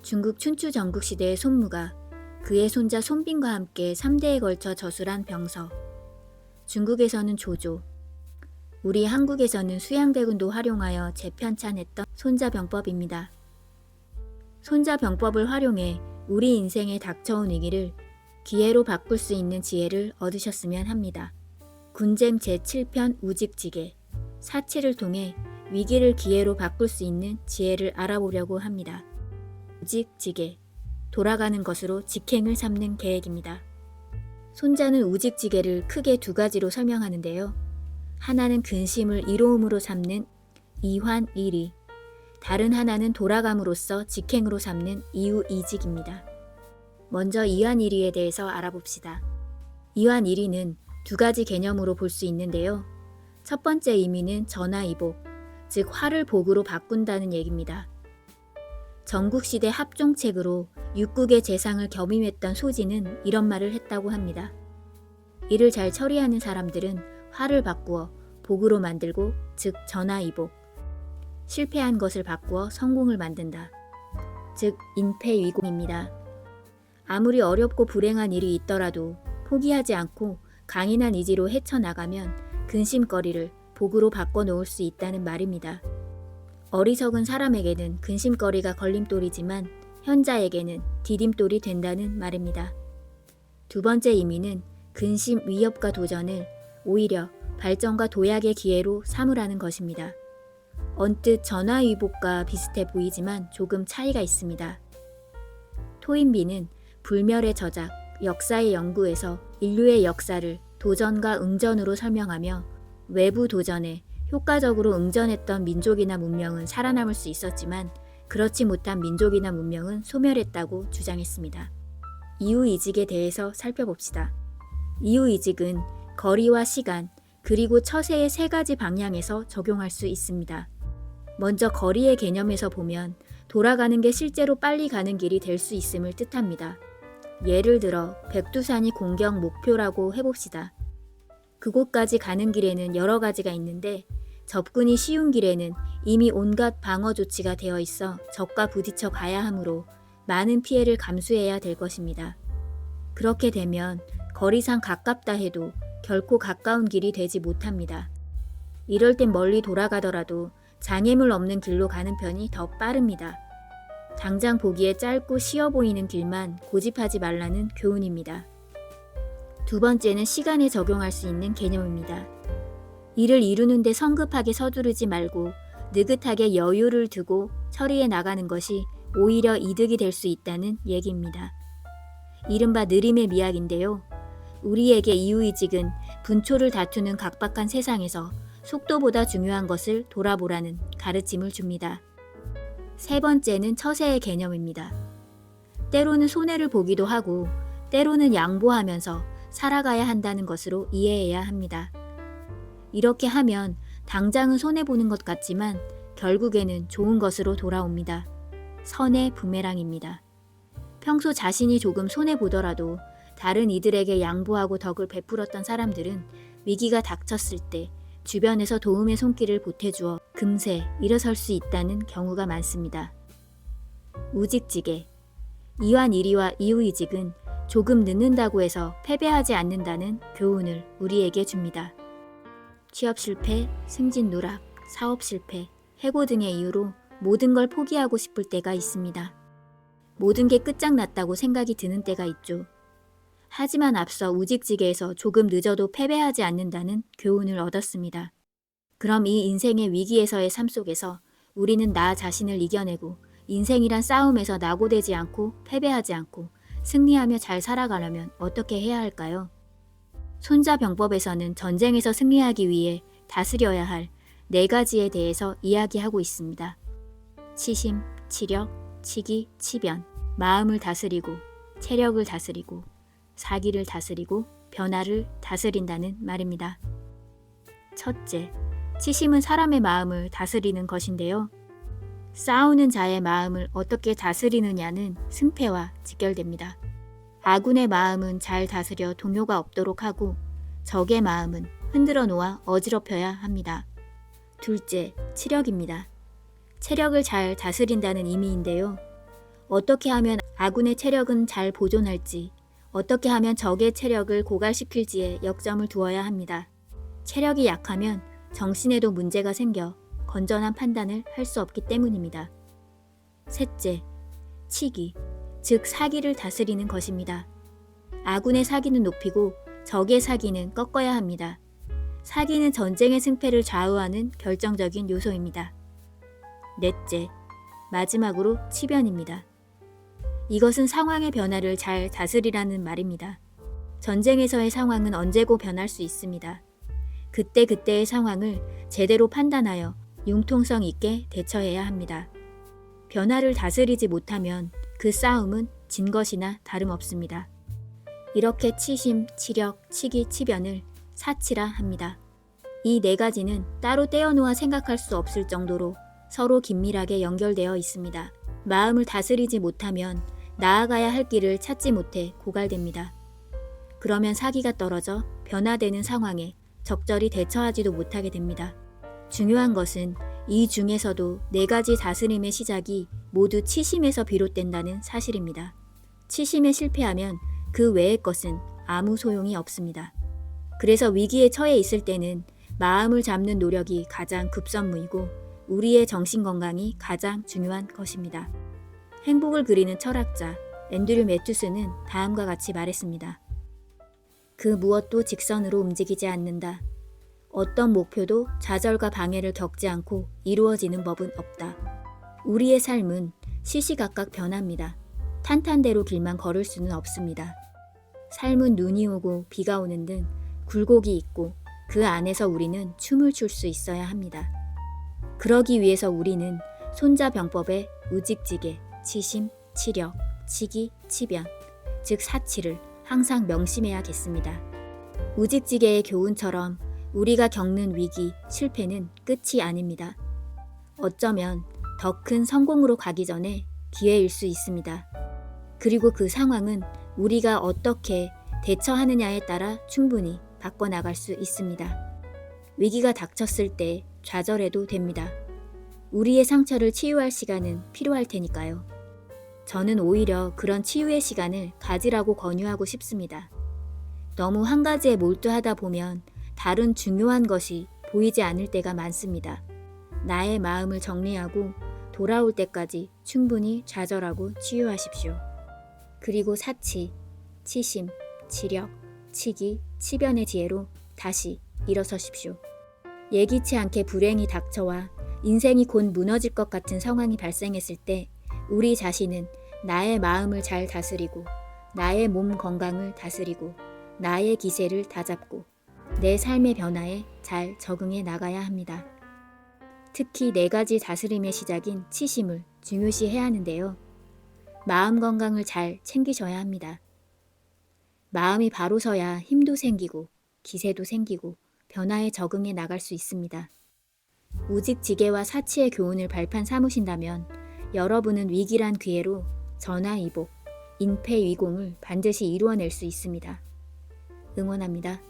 중국 춘추 전국시대의 손무가 그의 손자 손빈과 함께 3대에 걸쳐 저술한 병서. 중국에서는 조조, 우리 한국에서는 수양대군도 활용하여 재편찬했던 손자병법입니다. 손자병법을 활용해 우리 인생에 닥쳐온 위기를 기회로 바꿀 수 있는 지혜를 얻으셨으면 합니다. 군쟁 제7편 우직지계, 사치를 통해 위기를 기회로 바꿀 수 있는 지혜를 알아보려고 합니다. 우직지계, 돌아가는 것으로 직행을 삼는 계획입니다. 손자는 우직지계를 크게 두 가지로 설명하는데요. 하나는 근심을 이로움으로 삼는 이환일이, 다른 하나는 돌아감으로써 직행으로 삼는 이우이직입니다. 먼저 이환일이에 대해서 알아봅시다. 이환일이는 두 가지 개념으로 볼 수 있는데요. 첫 번째 의미는 전화이복, 즉 화를 복으로 바꾼다는 얘기입니다. 전국시대 합종책으로 육국의 재상을 겸임했던 소진은 이런 말을 했다고 합니다. 일을 잘 처리하는 사람들은 화를 바꾸어 복으로 만들고, 즉 전화이복. 실패한 것을 바꾸어 성공을 만든다. 즉 인패위공입니다. 아무리 어렵고 불행한 일이 있더라도 포기하지 않고 강인한 의지로 헤쳐나가면 근심거리를 복으로 바꿔놓을 수 있다는 말입니다. 어리석은 사람에게는 근심거리가 걸림돌이지만 현자에게는 디딤돌이 된다는 말입니다. 두 번째 의미는 근심, 위협과 도전을 오히려 발전과 도약의 기회로 삼으라는 것입니다. 언뜻 전화위복과 비슷해 보이지만 조금 차이가 있습니다. 토인비는 불멸의 저작, 역사의 연구에서 인류의 역사를 도전과 응전으로 설명하며 외부 도전에 효과적으로 응전했던 민족이나 문명은 살아남을 수 있었지만 그렇지 못한 민족이나 문명은 소멸했다고 주장했습니다. 이우이직에 대해서 살펴봅시다. 이우이직은 거리와 시간, 그리고 처세의 세 가지 방향에서 적용할 수 있습니다. 먼저 거리의 개념에서 보면 돌아가는 게 실제로 빨리 가는 길이 될 수 있음을 뜻합니다. 예를 들어 백두산이 공격 목표라고 해봅시다. 그곳까지 가는 길에는 여러 가지가 있는데 접근이 쉬운 길에는 이미 온갖 방어 조치가 되어 있어 적과 부딪혀 가야 하므로 많은 피해를 감수해야 될 것입니다. 그렇게 되면 거리상 가깝다 해도 결코 가까운 길이 되지 못합니다. 이럴 땐 멀리 돌아가더라도 장애물 없는 길로 가는 편이 더 빠릅니다. 당장 보기에 짧고 쉬워 보이는 길만 고집하지 말라는 교훈입니다. 두 번째는 시간에 적용할 수 있는 개념입니다. 일을 이루는데 성급하게 서두르지 말고 느긋하게 여유를 두고 처리해 나가는 것이 오히려 이득이 될 수 있다는 얘기입니다. 이른바 느림의 미학인데요. 우리에게 이우이직은 분초를 다투는 각박한 세상에서 속도보다 중요한 것을 돌아보라는 가르침을 줍니다. 세 번째는 처세의 개념입니다. 때로는 손해를 보기도 하고 때로는 양보하면서 살아가야 한다는 것으로 이해해야 합니다. 이렇게 하면 당장은 손해보는 것 같지만 결국에는 좋은 것으로 돌아옵니다. 선의 부메랑입니다. 평소 자신이 조금 손해보더라도 다른 이들에게 양보하고 덕을 베풀었던 사람들은 위기가 닥쳤을 때 주변에서 도움의 손길을 보태주어 금세 일어설 수 있다는 경우가 많습니다. 우직지계, 이완일이와 이우이직은 조금 늦는다고 해서 패배하지 않는다는 교훈을 우리에게 줍니다. 취업 실패, 승진 누락, 사업 실패, 해고 등의 이유로 모든 걸 포기하고 싶을 때가 있습니다. 모든 게 끝장났다고 생각이 드는 때가 있죠. 하지만 앞서 우직지계에서 조금 늦어도 패배하지 않는다는 교훈을 얻었습니다. 그럼 이 인생의 위기에서의 삶 속에서 우리는 나 자신을 이겨내고 인생이란 싸움에서 낙오되지 않고 패배하지 않고 승리하며 잘 살아가려면 어떻게 해야 할까요? 손자병법에서는 전쟁에서 승리하기 위해 다스려야 할 4가지에 대해서 이야기하고 있습니다. 치심, 치력, 치기, 치변, 마음을 다스리고 체력을 다스리고 사기를 다스리고 변화를 다스린다는 말입니다. 첫째, 치심은 사람의 마음을 다스리는 것인데요. 싸우는 자의 마음을 어떻게 다스리느냐는 승패와 직결됩니다. 아군의 마음은 잘 다스려 동요가 없도록 하고 적의 마음은 흔들어 놓아 어지럽혀야 합니다. 둘째, 치력입니다. 체력을 잘 다스린다는 의미인데요. 어떻게 하면 아군의 체력은 잘 보존할지, 어떻게 하면 적의 체력을 고갈시킬지에 역점을 두어야 합니다. 체력이 약하면 정신에도 문제가 생겨 건전한 판단을 할 수 없기 때문입니다. 셋째, 치기, 즉 사기를 다스리는 것입니다. 아군의 사기는 높이고 적의 사기는 꺾어야 합니다. 사기는 전쟁의 승패를 좌우하는 결정적인 요소입니다. 넷째, 마지막으로 치변입니다. 이것은 상황의 변화를 잘 다스리라는 말입니다. 전쟁에서의 상황은 언제고 변할 수 있습니다. 그때그때의 상황을 제대로 판단하여 융통성 있게 대처해야 합니다. 변화를 다스리지 못하면 그 싸움은 진 것이나 다름없습니다. 이렇게 치심, 치력, 치기, 치변을 사치라 합니다. 이 네 가지는 따로 떼어놓아 생각할 수 없을 정도로 서로 긴밀하게 연결되어 있습니다. 마음을 다스리지 못하면 나아가야 할 길을 찾지 못해 고갈됩니다. 그러면 사기가 떨어져 변화되는 상황에 적절히 대처하지도 못하게 됩니다. 중요한 것은 이 중에서도 네 가지 다스림의 시작이 모두 치심에서 비롯된다는 사실입니다. 치심에 실패하면 그 외의 것은 아무 소용이 없습니다. 그래서 위기에 처해 있을 때는 마음을 잡는 노력이 가장 급선무이고 우리의 정신건강이 가장 중요한 것입니다. 행복을 그리는 철학자 앤드류 매튜스는 다음과 같이 말했습니다. 그 무엇도 직선으로 움직이지 않는다. 어떤 목표도 좌절과 방해를 겪지 않고 이루어지는 법은 없다. 우리의 삶은 시시각각 변합니다. 탄탄대로 길만 걸을 수는 없습니다. 삶은 눈이 오고 비가 오는 등 굴곡이 있고 그 안에서 우리는 춤을 출 수 있어야 합니다. 그러기 위해서 우리는 손자병법의 우직지게, 치심, 치력, 치기, 치변, 즉 사치를 항상 명심해야겠습니다. 우직지게의 교훈처럼 우리가 겪는 위기, 실패는 끝이 아닙니다. 어쩌면 더 큰 성공으로 가기 전에 기회일 수 있습니다. 그리고 그 상황은 우리가 어떻게 대처하느냐에 따라 충분히 바꿔나갈 수 있습니다. 위기가 닥쳤을 때 좌절해도 됩니다. 우리의 상처를 치유할 시간은 필요할 테니까요. 저는 오히려 그런 치유의 시간을 가지라고 권유하고 싶습니다. 너무 한 가지에 몰두하다 보면 다른 중요한 것이 보이지 않을 때가 많습니다. 나의 마음을 정리하고 돌아올 때까지 충분히 좌절하고 치유하십시오. 그리고 사치, 치심, 치력, 치기, 치변의 지혜로 다시 일어서십시오. 예기치 않게 불행이 닥쳐와 인생이 곧 무너질 것 같은 상황이 발생했을 때 우리 자신은 나의 마음을 잘 다스리고 나의 몸 건강을 다스리고 나의 기세를 다잡고 내 삶의 변화에 잘 적응해 나가야 합니다. 특히 네 가지 다스림의 시작인 치심을 중요시해야 하는데요. 마음 건강을 잘 챙기셔야 합니다. 마음이 바로 서야 힘도 생기고 기세도 생기고 변화에 적응해 나갈 수 있습니다. 우직지게와 사치의 교훈을 발판 삼으신다면 여러분은 위기란 기회로 전화위복, 인패위공을 반드시 이루어낼 수 있습니다. 응원합니다.